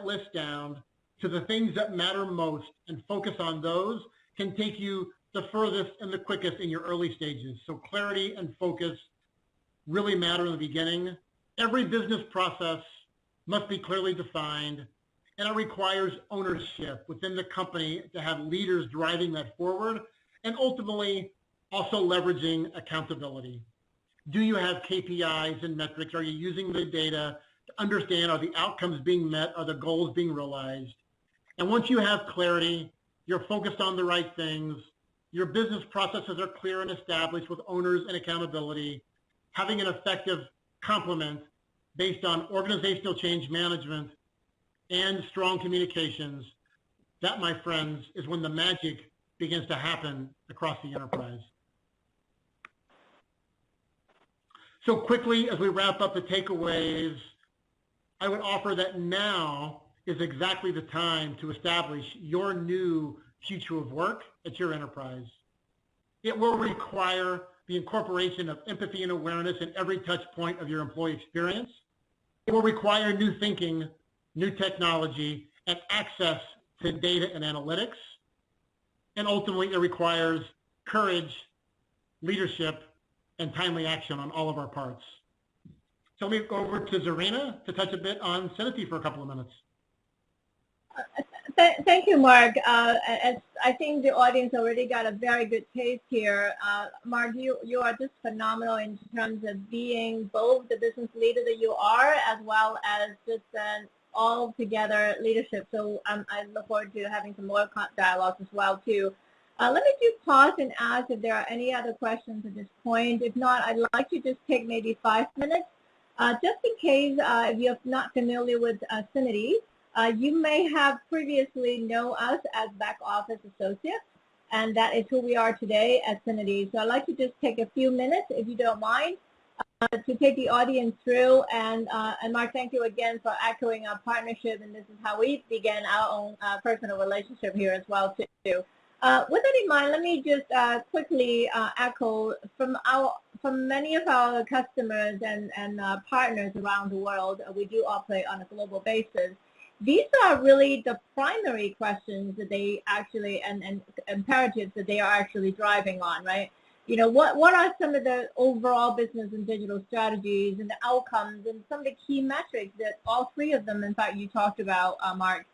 list down to the things that matter most and focus on those can take you the furthest and the quickest in your early stages. So clarity and focus really matter in the beginning. Every business process must be clearly defined, and it requires ownership within the company to have leaders driving that forward, and ultimately also leveraging accountability. Do you have KPIs and metrics? Are you using the data to understand, are the outcomes being met? Are the goals being realized? And once you have clarity, you're focused on the right things, your business processes are clear and established with owners and accountability, having an effective complement based on organizational change management and strong communications, that, my friends, is when the magic begins to happen across the enterprise. So quickly, as we wrap up the takeaways, I would offer that now is exactly the time to establish your new future of work at your enterprise. It will require the incorporation of empathy and awareness in every touch point of your employee experience. It will require new thinking, new technology, and access to data and analytics. And ultimately, it requires courage, leadership, and timely action on all of our parts. So let me go over to Zarina to touch a bit on Syniti for a couple of minutes. Thank you, Mark. As I think the audience already got a very good taste here. Mark, you are just phenomenal in terms of being both the business leader that you are, as well as just an all-together leadership. So I look forward to having some more dialogues as well, too. Let me just pause and ask if there are any other questions at this point. If not, I'd like to just take maybe 5 minutes. Just in case if you're not familiar with Syniti, you may have previously known us as back office associates, and that is who we are today at Syniti. So I'd like to just take a few minutes, if you don't mind, to take the audience through. And Mark, thank you again for echoing our partnership, and this is how we began our own personal relationship here as well, too. With that in mind, let me just quickly echo from many of our customers and partners around the world, we do operate on a global basis. These are really the primary questions that they actually, and imperatives that they are actually driving on, right? You know, what are some of the overall business and digital strategies and the outcomes and some of the key metrics that all three of them, in fact, you talked about, Mark.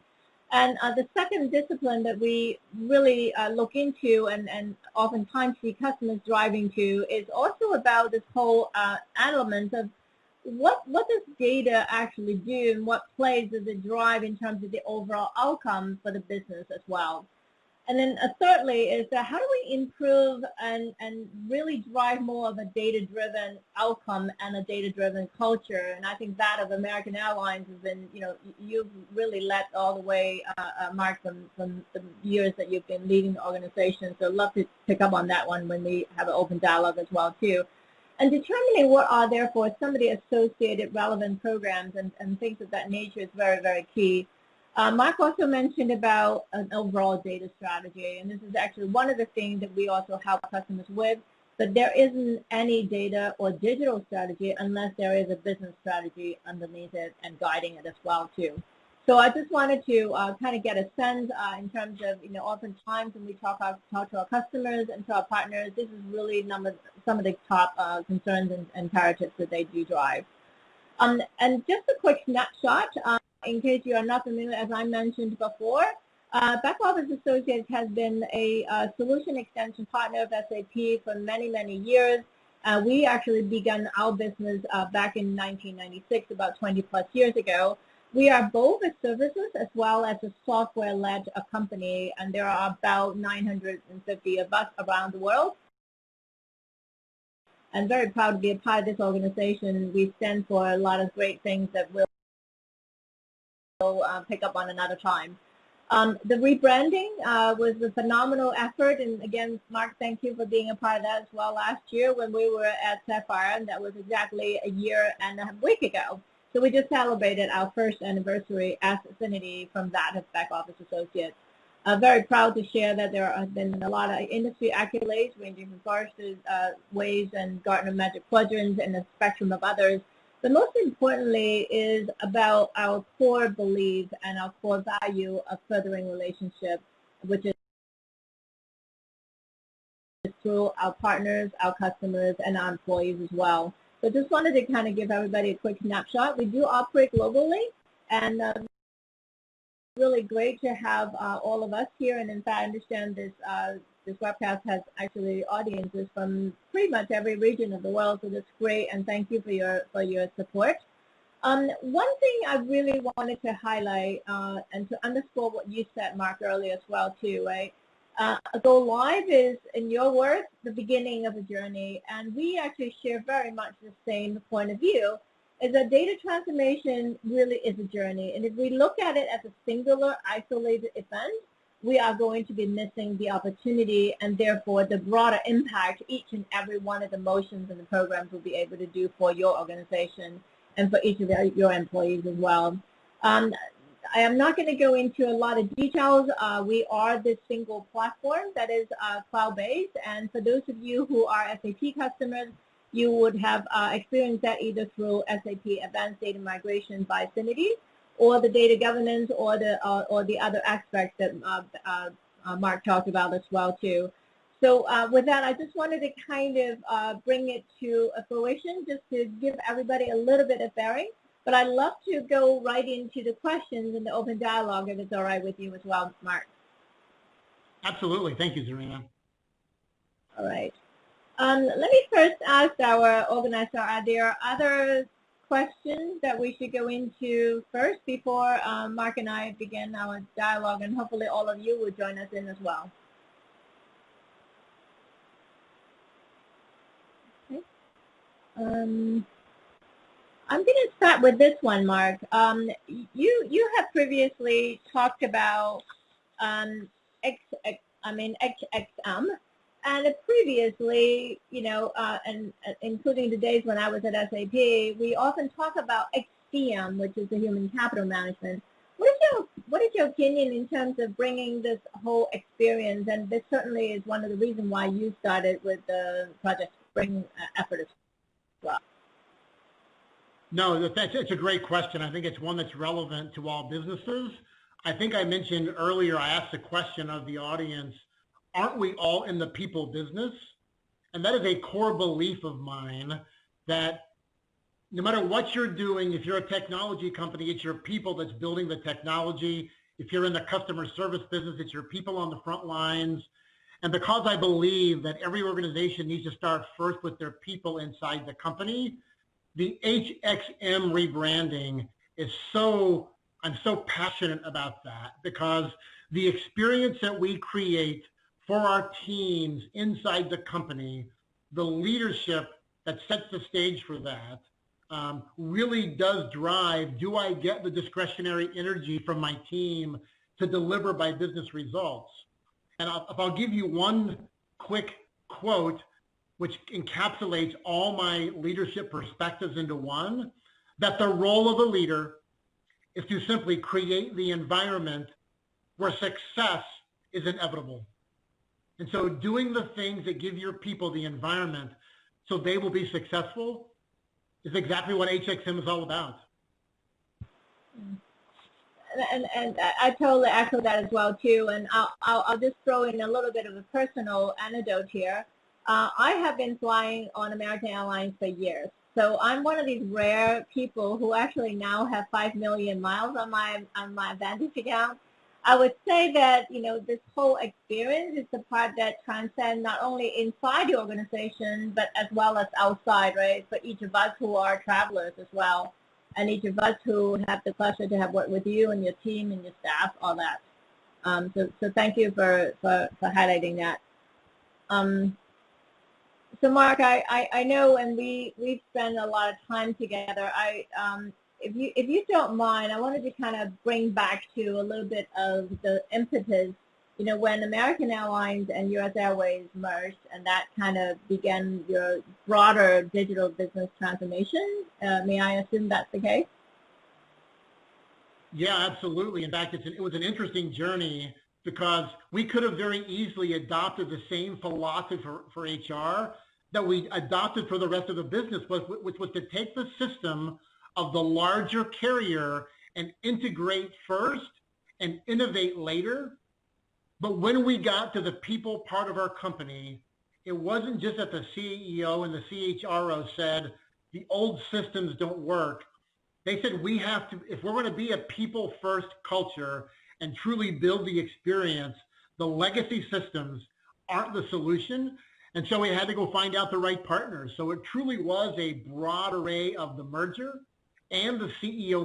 And the second discipline that we really look into and oftentimes see customers driving to is also about this whole element of what does data actually do and what plays does it drive in terms of the overall outcome for the business as well. And then thirdly is that how do we improve and really drive more of a data-driven outcome and a data-driven culture? And I think that of American Airlines has been, you know, you've really led all the way, Mark, from the years that you've been leading the organization. So I'd love to pick up on that one when we have an open dialogue as well, too. And determining what are, therefore, some of the associated relevant programs and things of that nature is very, very key. Mark also mentioned about an overall data strategy, and this is actually one of the things that we also help customers with, but there isn't any data or digital strategy unless there is a business strategy underneath it and guiding it as well, too. So I just wanted to kind of get a sense in terms of, you know, oftentimes when we talk to our customers and to our partners, this is really some of the top concerns and imperatives that they do drive. And just a quick snapshot. In case you are not familiar, as I mentioned before, Back Office Associates has been a solution extension partner of SAP for many, many years. We actually began our business back in 1996, about 20 plus years ago. We are both a services as well as a software-led company, and there are about 950 of us around the world. I'm very proud to be a part of this organization. We stand for a lot of great things that we'll pick up on another time. The rebranding was a phenomenal effort, and again, Mark, thank you for being a part of that as well last year when we were at Sapphire, and that was exactly a year and a week ago. So we just celebrated our first anniversary as Syniti from that of Back Office Associates. Very proud to share that there have been a lot of industry accolades ranging from Forrester's Waves and Gartner Magic Quadrants and a spectrum of others. But most importantly is about our core belief and our core value of furthering relationships, which is through our partners, our customers, and our employees as well. So just wanted to kind of give everybody a quick snapshot. We do operate globally, and really great to have all of us here. And in fact, I understand this webcast has actually audiences from pretty much every region of the world, so that's great, and thank you for your support. One thing I really wanted to highlight and to underscore what you said, Mark, earlier as well too, right? Go live is, in your words, the beginning of a journey, and we actually share very much the same point of view, is that data transformation really is a journey, and if we look at it as a singular, isolated event, we are going to be missing the opportunity and therefore the broader impact each and every one of the motions and the programs will be able to do for your organization and for each of your employees as well. I am not going to go into a lot of details. We are this single platform that is cloud-based, and for those of you who are SAP customers, you would have experienced that either through SAP Advanced Data Migration by Syniti, or the data governance, or the other aspects that Mark talked about as well too. So with that, I just wanted to kind of bring it to a fruition, just to give everybody a little bit of bearing. But I'd love to go right into the questions and the open dialogue, if it's all right with you as well, Mark. Absolutely. Thank you, Zarina. All right. Let me first ask our organizer, are there other questions that we should go into first before Mark and I begin our dialogue, and hopefully all of you will join us in as well? Okay. I'm going to start with this one, Mark. You have previously talked about XXM, and previously, you know, and including the days when I was at SAP, we often talk about XCM, which is the human capital management. What is your opinion in terms of bringing this whole experience? And this certainly is one of the reasons why you started with the project bring effort as well? No, it's a great question. I think it's one that's relevant to all businesses. I think I mentioned earlier, I asked the question of the audience, aren't we all in the people business? And that is a core belief of mine that no matter what you're doing, if you're a technology company, it's your people that's building the technology. If you're in the customer service business, it's your people on the front lines. And because I believe that every organization needs to start first with their people inside the company, the HXM rebranding is I'm so passionate about that, because the experience that we create for our teams inside the company, the leadership that sets the stage for that, really does drive, do I get the discretionary energy from my team to deliver my business results? And if I'll give you one quick quote, which encapsulates all my leadership perspectives into one, that the role of a leader is to simply create the environment where success is inevitable. And so doing the things that give your people the environment so they will be successful is exactly what HXM is all about. And I totally echo that as well too. And I'll just throw in a little bit of a personal anecdote here. I have been flying on American Airlines for years. So I'm one of these rare people who actually now have 5 million miles on my Advantage account. I would say that, this whole experience is the part that transcends not only inside the organization, but as well as outside, right? For each of us who are travelers as well, and each of us who have the pleasure to have worked with you and your team and your staff, all that. So thank you for highlighting that. So Mark, I know, and we've spent a lot of time together. If you don't mind, I wanted to kind of bring back to a little bit of the impetus, when American Airlines and U.S. Airways merged, and that kind of began your broader digital business transformation. May I assume that's the case? Yeah, absolutely. In fact, it was an interesting journey, because we could have very easily adopted the same philosophy for HR that we adopted for the rest of the business, which was to take the system of the larger carrier and integrate first and innovate later. But when we got to the people part of our company, it wasn't just that the CEO and the CHRO said the old systems don't work. They said we have to, if we're going to be a people first culture and truly build the experience, the legacy systems aren't the solution. And so we had to go find out the right partners. So it truly was a broad array of the merger and the CEO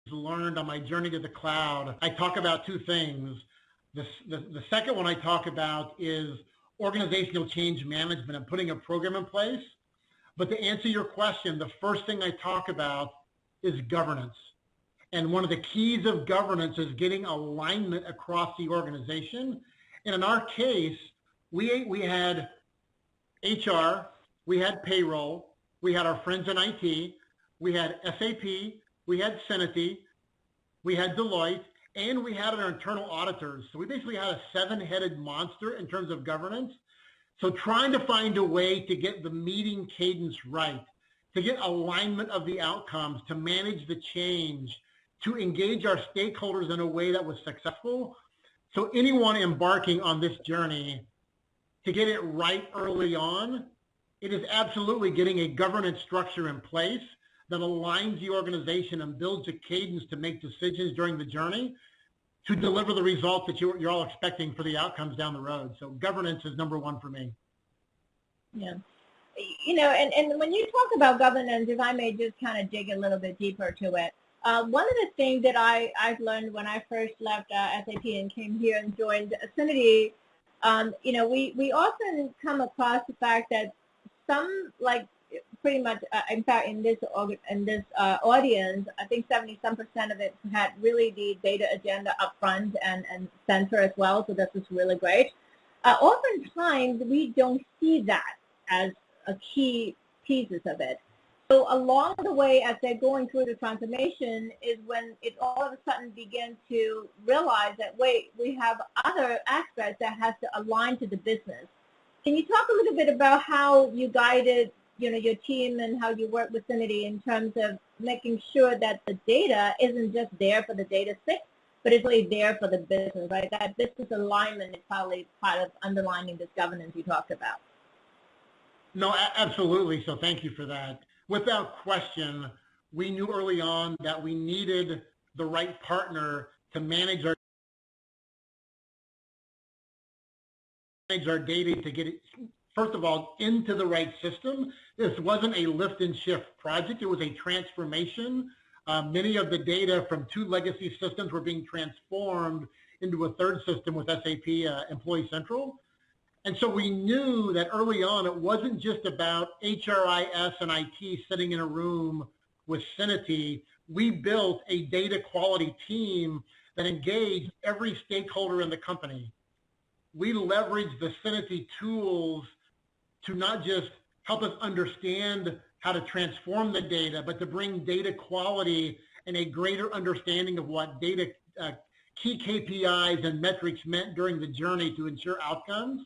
learned on my journey to the cloud. I talk about two things. The second one I talk about is organizational change management and putting a program in place. But to answer your question, the first thing I talk about is governance. And one of the keys of governance is getting alignment across the organization. And in our case, we had HR, we had payroll, we had our friends in IT, we had SAP, we had Syniti, we had Deloitte, and we had our internal auditors. So we basically had a 7-headed monster in terms of governance. So trying to find a way to get the meeting cadence right, to get alignment of the outcomes, to manage the change, to engage our stakeholders in a way that was successful. So anyone embarking on this journey, to get it right early on, it is absolutely getting a governance structure in place that aligns the organization and builds a cadence to make decisions during the journey to deliver the results that you're all expecting for the outcomes down the road. So governance is number one for me. Yeah. And when you talk about governance, if I may just kind of dig a little bit deeper to it, one of the things that I've learned when I first left SAP and came here and joined Syniti, we often come across the fact that some, pretty much, in fact, in this audience, I think 70-some% of it had really the data agenda up front and center as well, so this is really great. Oftentimes, we don't see that as a key pieces of it. So along the way, as they're going through the transformation, is when it all of a sudden begins to realize that, wait, we have other aspects that has to align to the business. Can you talk a little bit about how you guided, your team and how you work with Syniti in terms of making sure that the data isn't just there for the data's sake, but it's really there for the business, right? That business alignment is probably part of underlining this governance you talked about. No, absolutely. So thank you for that. Without question, we knew early on that we needed the right partner to manage our data to get it, first of all, into the right system. This wasn't a lift and shift project. It was a transformation. Many of the data from 2 legacy systems were being transformed into a third system with SAP Employee Central. And so we knew that early on, it wasn't just about HRIS and IT sitting in a room with Syniti. We built a data quality team that engaged every stakeholder in the company. We leveraged the Syniti tools to not just help us understand how to transform the data, but to bring data quality and a greater understanding of what data key KPIs and metrics meant during the journey to ensure outcomes.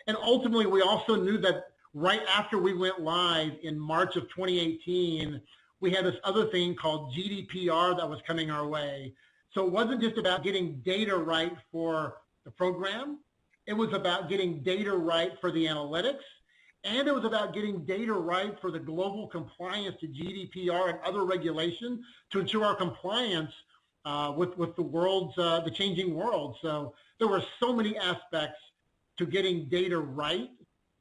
And ultimately, we also knew that right after we went live in March of 2018, we had this other thing called GDPR that was coming our way. So it wasn't just about getting data right for the program. It was about getting data right for the analytics. And it was about getting data right for the global compliance to GDPR and other regulations to ensure our compliance with the world's, the changing world. So there were so many aspects to getting data right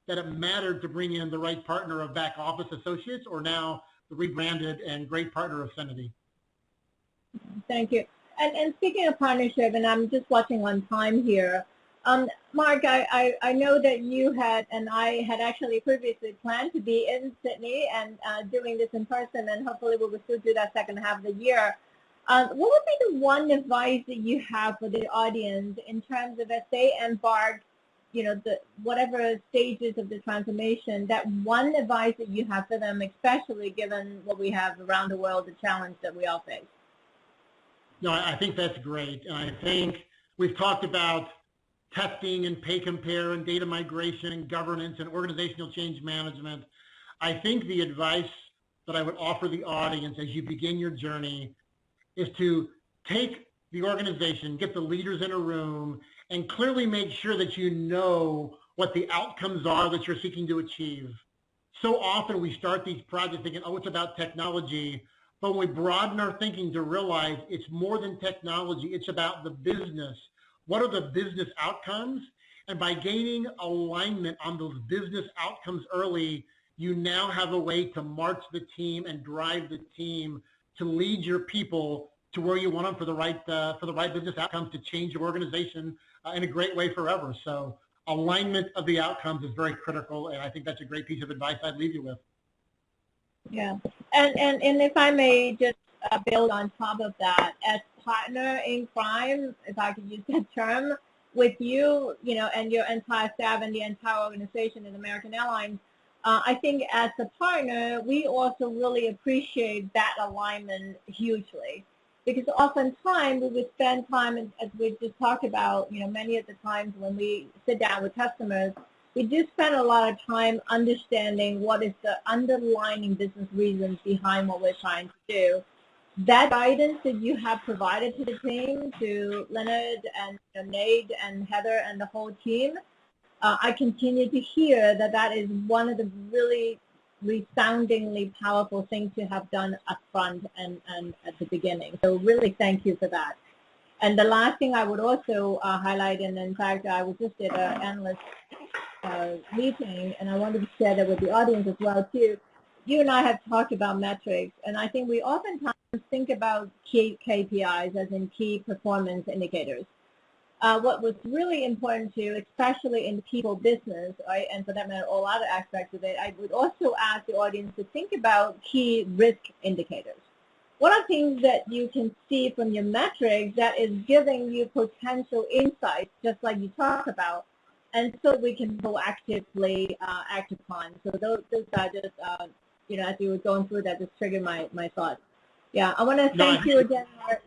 that it mattered to bring in the right partner of back office associates, or now the rebranded and great partner of Syniti. Thank you. And speaking of partnership, and I'm just watching on time here, Mark, I know that you had, and I had actually previously planned to be in Sydney and doing this in person, and hopefully we will still do that second half of the year. What would be the one advice that you have for the audience in terms of as they embark, whatever stages of the transformation, that one advice that you have for them, especially given what we have around the world, the challenge that we all face? No, I think that's great. And I think we've talked about testing and pay compare and data migration and governance and organizational change management. I think the advice that I would offer the audience as you begin your journey is to take the organization, get the leaders in a room, and clearly make sure that you know what the outcomes are that you're seeking to achieve. So often we start these projects thinking, oh, it's about technology, but when we broaden our thinking to realize it's more than technology, it's about the business. What are the business outcomes? And by gaining alignment on those business outcomes early, you now have a way to march the team and drive the team to lead your people to where you want them for the right business outcomes to change your organization in a great way forever. So alignment of the outcomes is very critical, and I think that's a great piece of advice I'd leave you with. Yeah, and if I may just build on top of that, as partner in crime, if I could use that term, with you, and your entire staff and the entire organization in American Airlines, I think as a partner, we also really appreciate that alignment hugely. Because oftentimes we would spend time, as we just talked about, many of the times when we sit down with customers, we do spend a lot of time understanding what is the underlying business reasons behind what we're trying to do. That guidance that you have provided to the team, to Leonard and Nate and Heather and the whole team, I continue to hear that is one of the really resoundingly powerful thing to have done up front and at the beginning. So really thank you for that. And the last thing I would also highlight, and in fact I was just at an analyst meeting, and I wanted to share that with the audience as well too. You and I have talked about metrics, and I think we oftentimes think about key KPIs as in key performance indicators. What was really important to, especially in the people business, right, and for that matter, all other aspects of it, I would also ask the audience to think about key risk indicators. What are things that you can see from your metrics that is giving you potential insights, just like you talk about, and so we can proactively act upon. So those are just, as you were going through that, just triggered my thoughts. Yeah, I want to thank you again, Mark.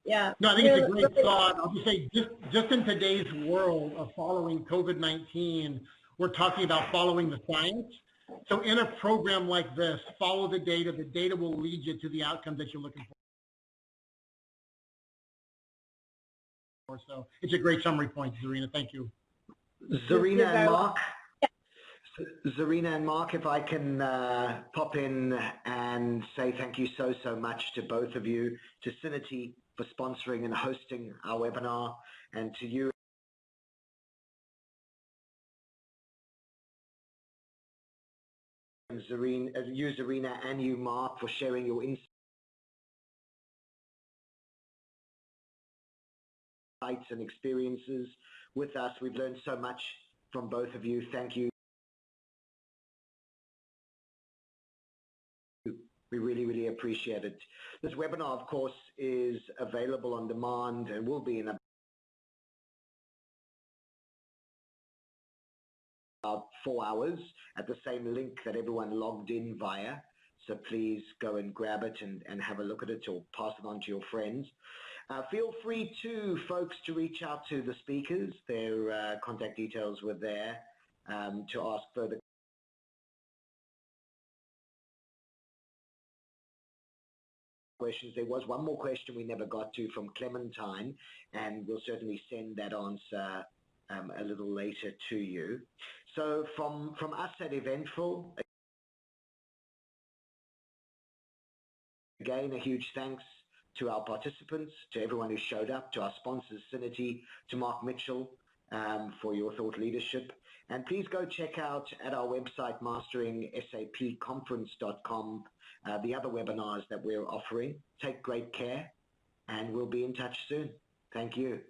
Yeah. No, I think it's a great thought. I'll just say, just in today's world of following COVID-19, we're talking about following the science. So in a program like this, follow the data. The data will lead you to the outcome that you're looking for. So it's a great summary point, Zarina. Thank you. Zarina and Mark, if I can pop in and say thank you so much to both of you, to Syniti for sponsoring and hosting our webinar, and to you, Zarina, and you, Mark, for sharing your insights and experiences with us. We've learned so much from both of you. Thank you. We really appreciate it. This webinar, of course, is available on demand and will be in about 4 hours at the same link that everyone logged in via. So please go and grab it and have a look at it, or pass it on to your friends. Feel free to, folks, to reach out to the speakers. Their contact details were there to ask further questions. There was one more question we never got to from Clementine, and we'll certainly send that answer a little later to you. So from us at Eventful, again, a huge thanks to our participants, to everyone who showed up, to our sponsors, Syniti, to Mark Mitchell for your thought leadership. And please go check out at our website, masteringSAPconference.com, the other webinars that we're offering. Take great care, and we'll be in touch soon. Thank you.